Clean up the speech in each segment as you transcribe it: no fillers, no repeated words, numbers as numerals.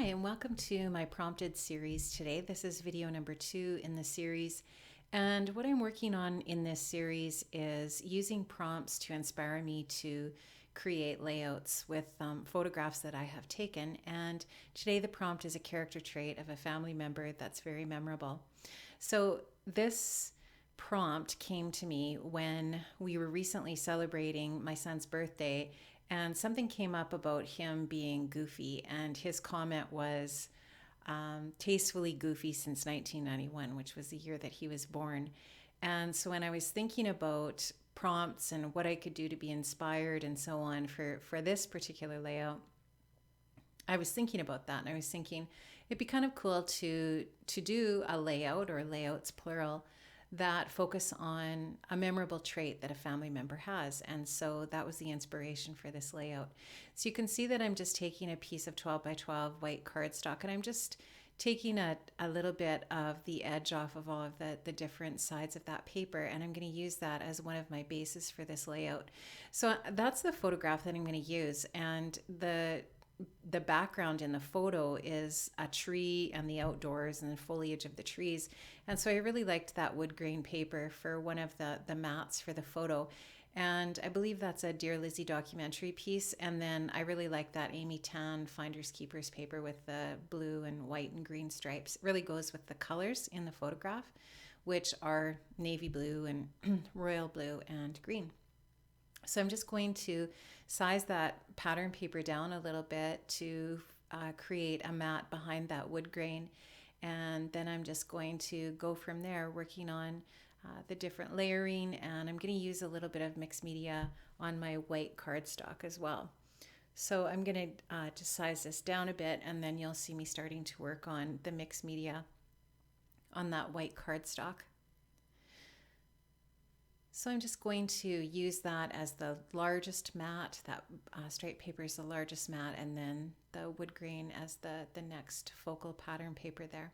Hi, and welcome to my prompted series today. This is video number 2 in the series. And what I'm working on in this series is using prompts to inspire me to create layouts with photographs that I have taken. And today the prompt is a character trait of a family member that's very memorable. So this prompt came to me when we were recently celebrating my son's birthday, and something came up about him being goofy, and his comment was tastefully goofy since 1991, which was the year that he was born. And so when I was thinking about prompts and what I could do to be inspired and so on for this particular layout, I was thinking about that, and I was thinking it'd be kind of cool to do a layout, or layouts plural, that focus on a memorable trait that a family member has. And so that was the inspiration for this layout. So you can see that I'm just taking a piece of 12 by 12 white cardstock, and I'm just taking a little bit of the edge off of all of the different sides of that paper, and I'm going to use that as one of my bases for this layout. So that's the photograph that I'm going to use, and the background in the photo is a tree and the outdoors and the foliage of the trees. And so I really liked that wood grain paper for one of the mats for the photo. And I believe that's a Dear Lizzie documentary piece. And then I really like that Amy Tan Finders Keepers paper with the blue and white and green stripes. It really goes with the colors in the photograph, which are navy blue and royal blue and green. So I'm just going to size that pattern paper down a little bit to create a mat behind that wood grain. And then I'm just going to go from there, working on the different layering. And I'm going to use a little bit of mixed media on my white cardstock as well. So I'm going to just size this down a bit, and then you'll see me starting to work on the mixed media on that white cardstock. So I'm just going to use that as the largest mat. That straight paper is the largest mat, and then the wood grain as the next focal pattern paper there.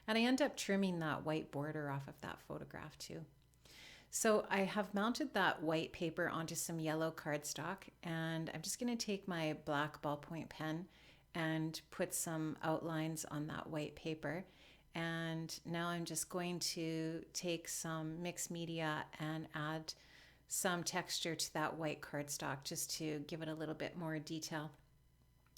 And I end up trimming that white border off of that photograph too. So I have mounted that white paper onto some yellow cardstock, and I'm just going to take my black ballpoint pen and put some outlines on that white paper. And now I'm just going to take some mixed media and add some texture to that white cardstock just to give it a little bit more detail.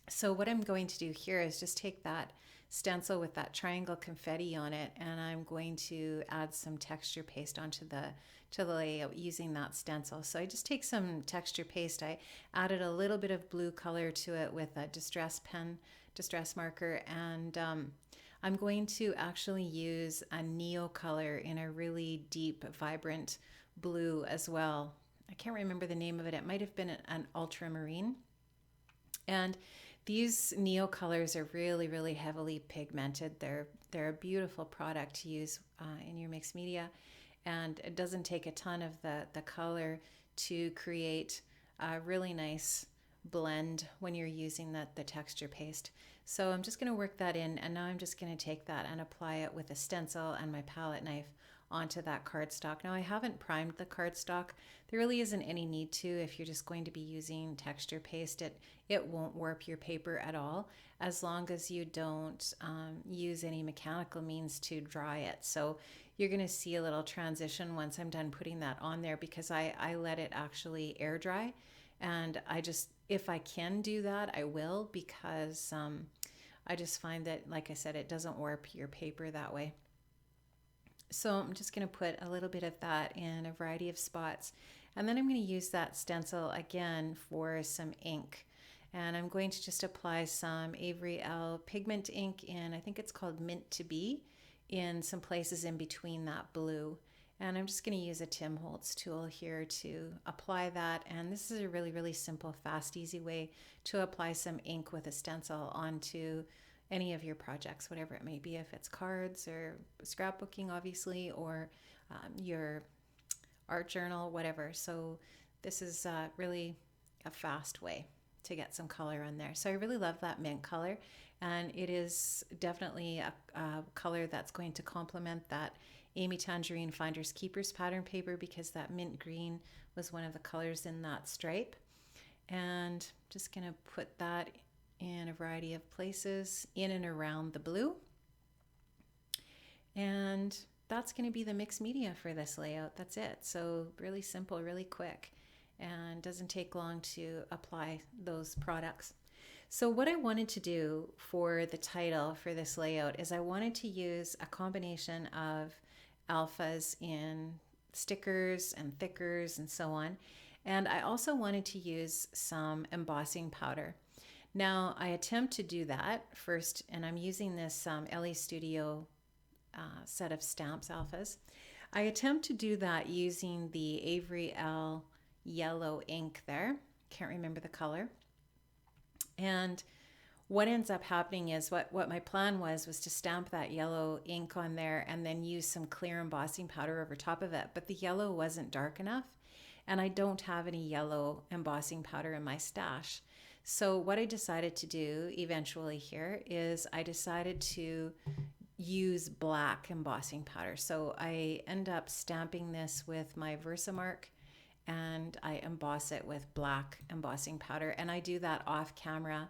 So what I'm going to do here is just take that stencil with that triangle confetti on it, and I'm going to add some texture paste onto the layout using that stencil. So I just take some texture paste. I added a little bit of blue color to it with a distress marker, and I'm going to actually use a neo color in a really deep, vibrant blue as well. I can't remember the name of it. It might have been an ultramarine. And these neo colors are really, really heavily pigmented. They're a beautiful product to use in your mixed media. And it doesn't take a ton of the color to create a really nice blend when you're using the texture paste. So I'm just going to work that in, and now I'm just going to take that and apply it with a stencil and my palette knife onto that cardstock. Now I haven't primed the cardstock. There really isn't any need to. If you're just going to be using texture paste, it won't warp your paper at all, as long as you don't use any mechanical means to dry it. So you're going to see a little transition once I'm done putting that on there, because I let it actually air dry. And if I can do that, I will, because I just find that, like I said, it doesn't warp your paper that way. So I'm just going to put a little bit of that in a variety of spots. And then I'm going to use that stencil again for some ink. And I'm going to just apply some Avery L pigment ink in, I think it's called Mint to Be, in some places in between that blue. And I'm just going to use a Tim Holtz tool here to apply that. And this is a really, really simple, fast, easy way to apply some ink with a stencil onto any of your projects, whatever it may be, if it's cards or scrapbooking, obviously, or your art journal, whatever. So this is really a fast way to get some color on there. So I really love that mint color, and it is definitely a color that's going to complement that Amy Tangerine Finders Keepers pattern paper, because that mint green was one of the colors in that stripe. And just going to put that in a variety of places in and around the blue. And that's going to be the mixed media for this layout. That's it. So really simple, really quick, and doesn't take long to apply those products. So what I wanted to do for the title for this layout is I wanted to use a combination of alphas in stickers and thickers and so on. And I also wanted to use some embossing powder. Now I attempt to do that first, and I'm using this LE Studio set of stamps alphas. I attempt to do that using the Avery L yellow ink there. Can't remember the color. And what ends up happening is what my plan was to stamp that yellow ink on there and then use some clear embossing powder over top of it. But the yellow wasn't dark enough, and I don't have any yellow embossing powder in my stash. So what I decided to do eventually here is I decided to use black embossing powder. So I end up stamping this with my Versamark, and I emboss it with black embossing powder. And I do that off camera,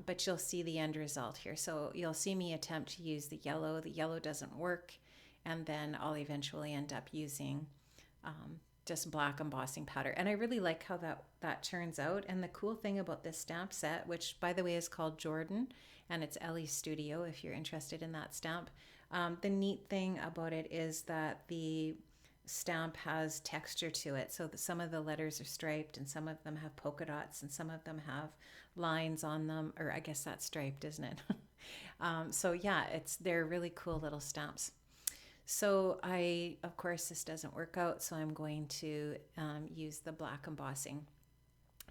but you'll see the end result here. So you'll see me attempt to use the yellow. The yellow doesn't work, and then I'll eventually end up using just black embossing powder. And I really like how that turns out. And the cool thing about this stamp set, which by the way is called Jordan, and it's LE Studio if you're interested in that stamp. The neat thing about it is that the stamp has texture to it. So some of the letters are striped, and some of them have polka dots, and some of them have lines on them, or I guess that's striped, isn't it? So yeah, they're really cool little stamps. So of course, this doesn't work out, so I'm going to use the black embossing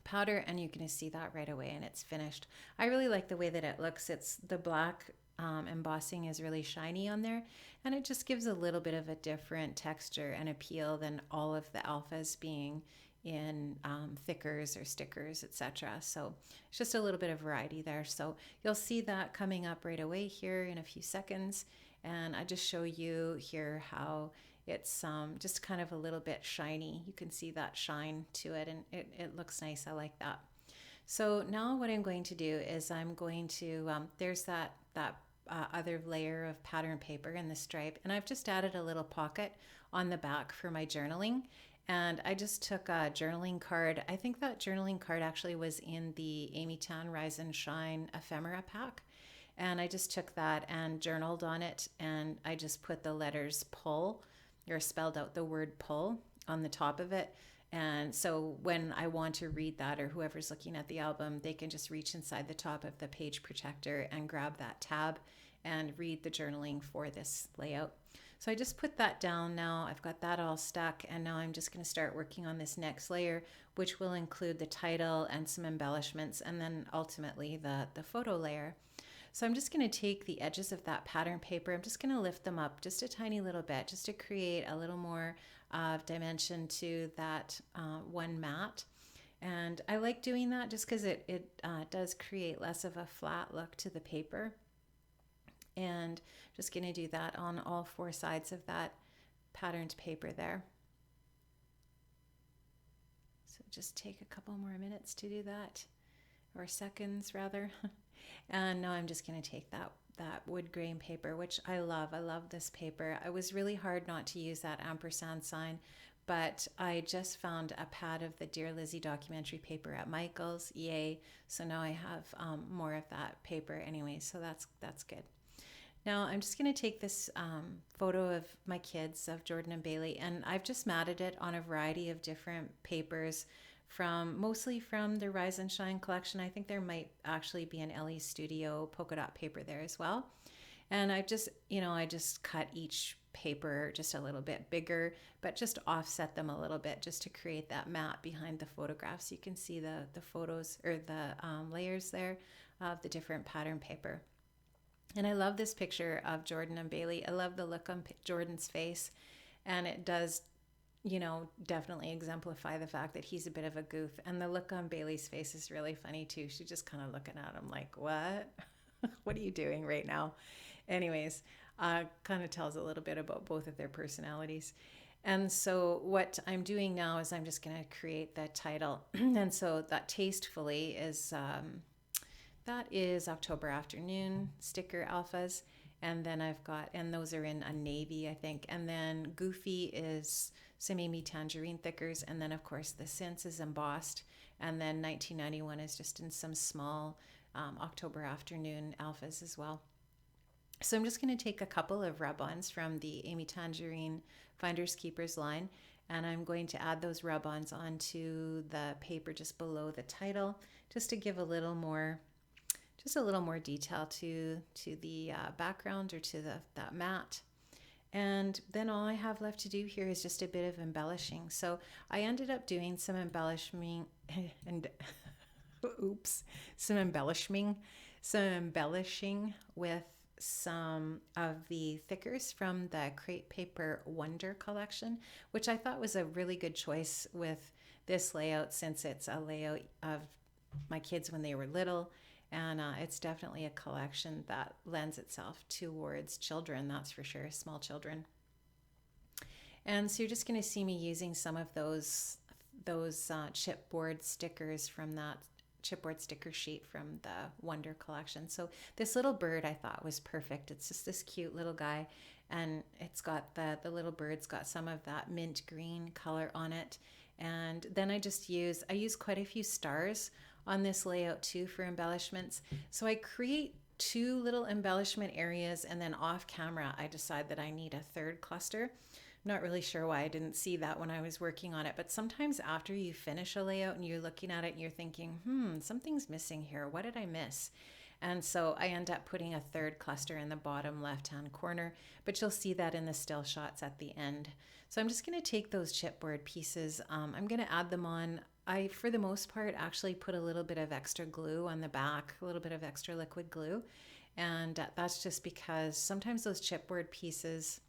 powder, and you're going to see that right away, and it's finished. I really like the way that it looks. The black embossing is really shiny on there, and it just gives a little bit of a different texture and appeal than all of the alphas being in thickers or stickers, etc. So it's just a little bit of variety there. So you'll see that coming up right away here in a few seconds, and I just show you here how it's just kind of a little bit shiny. You can see that shine to it, and it looks nice. I like that. So now what I'm going to do is I'm going to, there's that other layer of pattern paper in the stripe, and I've just added a little pocket on the back for my journaling. And I just took a journaling card. I think that journaling card actually was in the Amy Tan Rise and Shine ephemera pack. And I just took that and journaled on it, and I just put the letters pull, or spelled out the word pull on the top of it. And so when I want to read that, or whoever's looking at the album, they can just reach inside the top of the page protector and grab that tab and read the journaling for this layout. So I just put that down now. I've got that all stuck, and now I'm just going to start working on this next layer, which will include the title and some embellishments, and then ultimately the photo layer. So I'm just going to take the edges of that pattern paper, I'm just going to lift them up just a tiny little bit, just to create a little more dimension to that one mat. And I like doing that just because it does create less of a flat look to the paper. And just going to do that on all four sides of that patterned paper there. So just take a couple more minutes to do that, or seconds rather. And now I'm just going to take that wood grain paper, which I love. I love this paper. It was really hard not to use that ampersand sign, but I just found a pad of the Dear Lizzie documentary paper at Michael's. Yay. So now I have more of that paper anyway, so that's good. Now I'm just going to take this photo of my kids, of Jordan and Bailey, and I've just matted it on a variety of different papers, mostly from the Rise and Shine collection. I think there might actually be an LE Studio polka dot paper there as well. And I just cut each paper just a little bit bigger, but just offset them a little bit just to create that mat behind the photographs. You can see the photos, or the layers there of the different pattern paper. And I love this picture of Jordan and Bailey. I love the look on Jordan's face, and it does definitely exemplify the fact that he's a bit of a goof. And the look on Bailey's face is really funny too. She's just kind of looking at him like, what? What are you doing right now? Anyways, kind of tells a little bit about both of their personalities. And so what I'm doing now is I'm just going to create the title. And so that Tastefully is That is October Afternoon sticker alphas. And then I've got, and those are in a navy, I think. And then Goofy is some Amy Tangerine thickers. And then, of course, the Sense is embossed. And then 1991 is just in some small October Afternoon alphas as well. So I'm just going to take a couple of rub-ons from the Amy Tangerine Finders Keepers line, and I'm going to add those rub-ons onto the paper just below the title, just to give a little more detail to the background or to that mat. And then all I have left to do here is just a bit of embellishing. So I ended up doing some embellishing and some embellishing with some of the thickers from the Crepe Paper Wonder collection, which I thought was a really good choice with this layout, since it's a layout of my kids when they were little, and it's definitely a collection that lends itself towards children, that's for sure, small children. And so you're just going to see me using some of those chipboard stickers from that chipboard sticker sheet from the Wonder collection. So this little bird I thought was perfect. It's just this cute little guy, and it's got the little bird's got some of that mint green color on it. And then I use quite a few stars on this layout too for embellishments. So I create 2 little embellishment areas, and then off camera I decide that I need a third cluster. Not really sure why I didn't see that when I was working on it, but sometimes after you finish a layout and you're looking at it and you're thinking, something's missing here. What did I miss? And so I end up putting a third cluster in the bottom left-hand corner, but you'll see that in the still shots at the end. So I'm just going to take those chipboard pieces. I'm going to add them on. I, for the most part, actually put a little bit of extra glue on the back, a little bit of extra liquid glue. And that's just because sometimes those chipboard pieces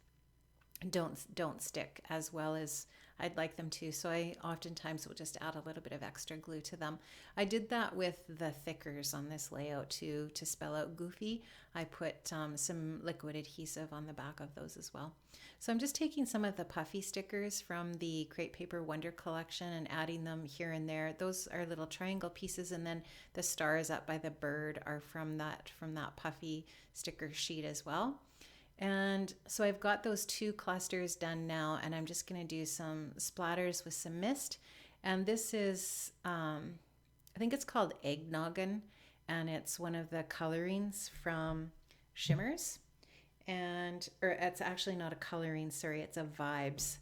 don't stick as well as I'd like them to. So I oftentimes will just add a little bit of extra glue to them. I did that with the thickers on this layout too, to spell out Goofy. I put some liquid adhesive on the back of those as well. So I'm just taking some of the puffy stickers from the Crepe Paper Wonder collection and adding them here and there. Those are little triangle pieces, and then the stars up by the bird are from that puffy sticker sheet as well. And so I've got those 2 clusters done now, and I'm just going to do some splatters with some mist. And this is, I think it's called Eggnoggin, and it's one of the colorings from Shimmers. Or it's actually not a coloring, sorry, it's a Vibes.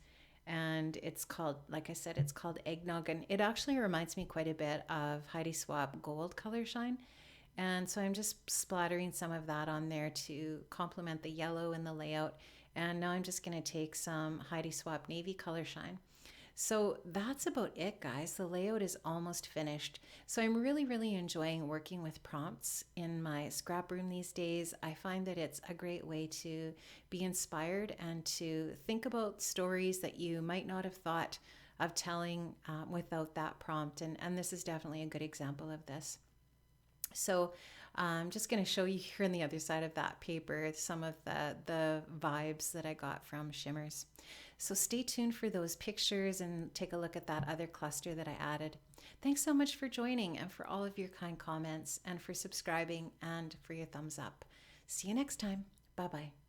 And it's called, like I said, it's called Eggnoggin. It actually reminds me quite a bit of Heidi Swapp Gold Color Shine. And so I'm just splattering some of that on there to complement the yellow in the layout. And now I'm just going to take some Heidi Swapp Navy Color Shine. So that's about it, guys. The layout is almost finished. So I'm really, really enjoying working with prompts in my scrap room these days. I find that it's a great way to be inspired and to think about stories that you might not have thought of telling without that prompt. And this is definitely a good example of this. So I'm just going to show you here on the other side of that paper some of the vibes that I got from Shimmers. So stay tuned for those pictures and take a look at that other cluster that I added. Thanks so much for joining and for all of your kind comments and for subscribing and for your thumbs up. See you next time. Bye-bye.